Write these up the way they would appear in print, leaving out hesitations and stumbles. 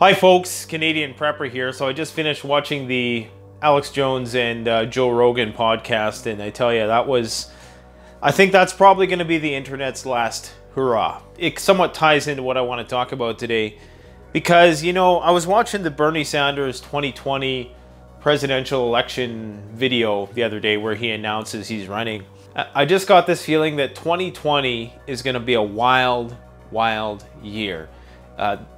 Hi folks, Canadian Prepper here. So I just finished watching the Alex Jones and Joe Rogan podcast, and I tell you, I think that's probably going to be the internet's last hurrah. It somewhat ties into what I want to talk about today because, you know, I was watching the Bernie Sanders 2020 presidential election video the other day where he announces he's running. I just got this feeling that 2020 is going to be a wild, wild year.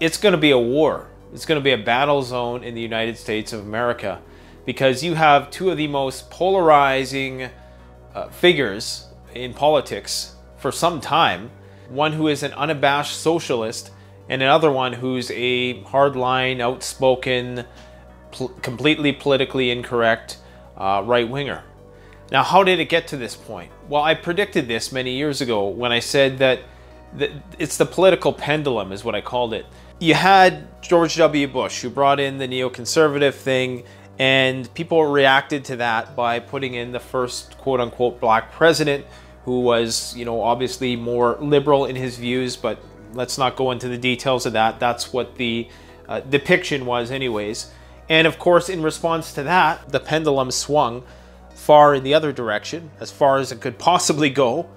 It's going to be a war. It's going to be a battle zone in the United States of America because you have two of the most polarizing figures in politics for some time. One who is an unabashed socialist and another one who's a hardline, outspoken, completely politically incorrect right-winger. Now, how did it get to this point? Well, I predicted this many years ago when I said that it's the political pendulum is what I called it. You had George W. Bush, who brought in the neoconservative thing, and people reacted to that by putting in the first quote-unquote black president, who was, you know, obviously more liberal in his views, but let's not go into the details of that. That's what the depiction was anyways. And of course, in response to that, the pendulum swung far in the other direction, as far as it could possibly go.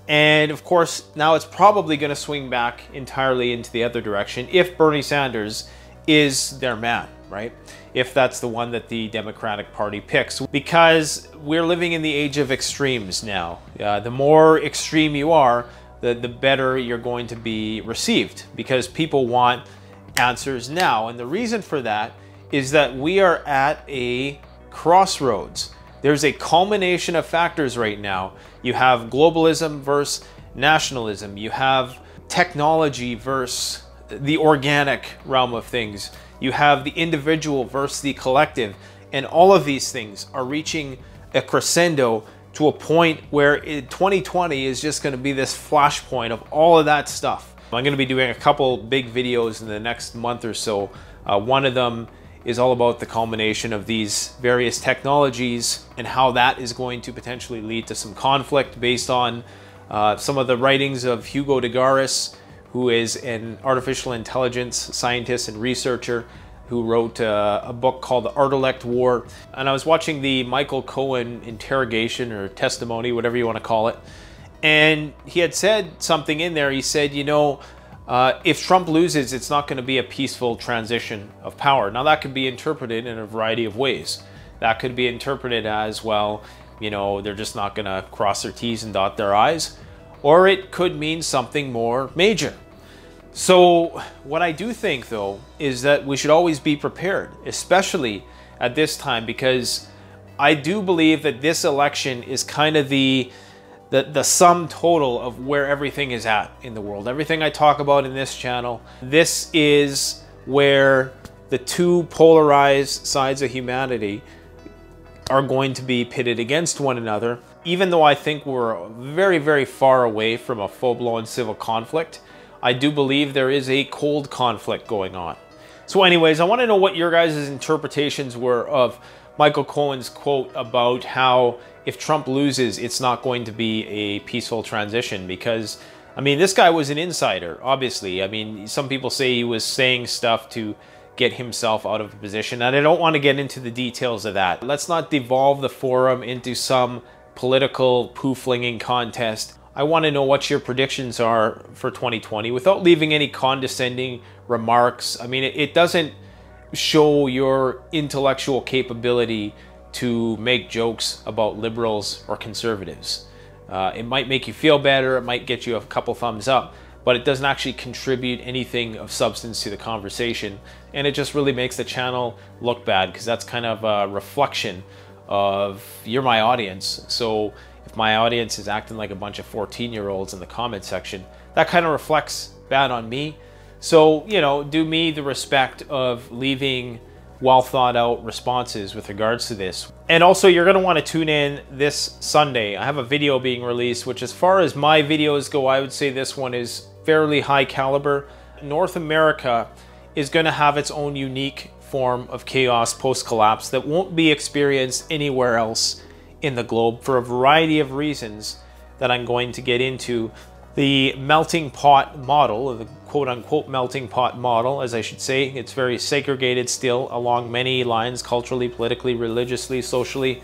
And of course, now it's probably going to swing back entirely into the other direction if Bernie Sanders is their man, right? If that's the one that the Democratic Party picks. Because we're living in the age of extremes now. The more extreme you are, the better you're going to be received. Because people want answers now. And the reason for that is that we are at a crossroads. There's a culmination of factors right now. You have globalism versus nationalism. You have technology versus the organic realm of things. You have the individual versus the collective. And all of these things are reaching a crescendo to a point where 2020 is just going to be this flashpoint of all of that stuff. I'm going to be doing a couple big videos in the next month or so. One of them is all about the culmination of these various technologies and how that is going to potentially lead to some conflict based on some of the writings of Hugo de Garis, who is an artificial intelligence scientist and researcher who wrote a book called The Art-elect War. And I was watching the Michael Cohen interrogation or testimony, whatever you want to call it. And he had said something in there. He said, you know, if Trump loses, it's not going to be a peaceful transition of power. Now, that could be interpreted in a variety of ways. That could be interpreted as, well, you know, they're just not going to cross their T's and dot their I's. Or it could mean something more major. So what I do think, though, is that we should always be prepared, especially at this time, because I do believe that this election is kind of the sum total of where everything is at in the world. Everything I talk about in this channel, this is where the two polarized sides of humanity are going to be pitted against one another. Even though I think we're very, very far away from a full-blown civil conflict, I do believe there is a cold conflict going on. So anyways, I want to know what your guys' interpretations were of Michael Cohen's quote about how if Trump loses, it's not going to be a peaceful transition. Because, I mean, this guy was an insider, obviously. I mean, some people say he was saying stuff to get himself out of a position, and I don't want to get into the details of that. Let's not devolve the forum into some political poo-flinging contest. I want to know what your predictions are for 2020 without leaving any condescending remarks. I mean, it doesn't show your intellectual capability to make jokes about liberals or conservatives. It might make you feel better, it might get you a couple thumbs up, but it doesn't actually contribute anything of substance to the conversation. And it just really makes the channel look bad, because that's kind of a reflection of, you're my audience. So if my audience is acting like a bunch of 14-year-olds in the comment section, that kind of reflects bad on me. So, you know, do me the respect of leaving well thought out responses with regards to this. And also, you're going to want to tune in this Sunday. I have a video being released, which, as far as my videos go, I would say this one is fairly high caliber. North America is going to have its own unique form of chaos post-collapse that won't be experienced anywhere else in the globe for a variety of reasons that I'm going to get into The melting pot model, or the quote-unquote melting pot model, as I should say, it's very segregated still along many lines, culturally, politically, religiously, socially.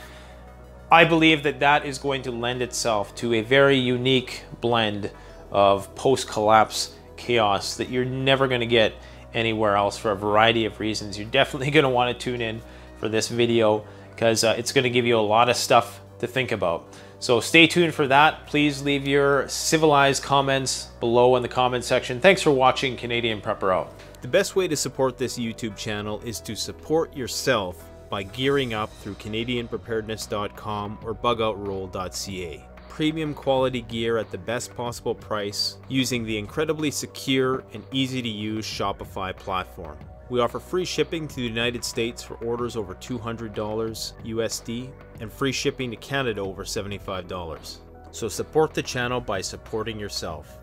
I believe that that is going to lend itself to a very unique blend of post-collapse chaos that you're never going to get anywhere else for a variety of reasons. You're definitely going to want to tune in for this video because it's going to give you a lot of stuff to think about. So stay tuned for that. Please leave your civilized comments below in the comment section. Thanks for watching. Canadian Prepper out. The best way to support this YouTube channel is to support yourself by gearing up through CanadianPreparedness.com or bugoutroll.ca. Premium quality gear at the best possible price using the incredibly secure and easy to use Shopify platform. We offer free shipping to the United States for orders over $200 USD and free shipping to Canada over $75. So support the channel by supporting yourself.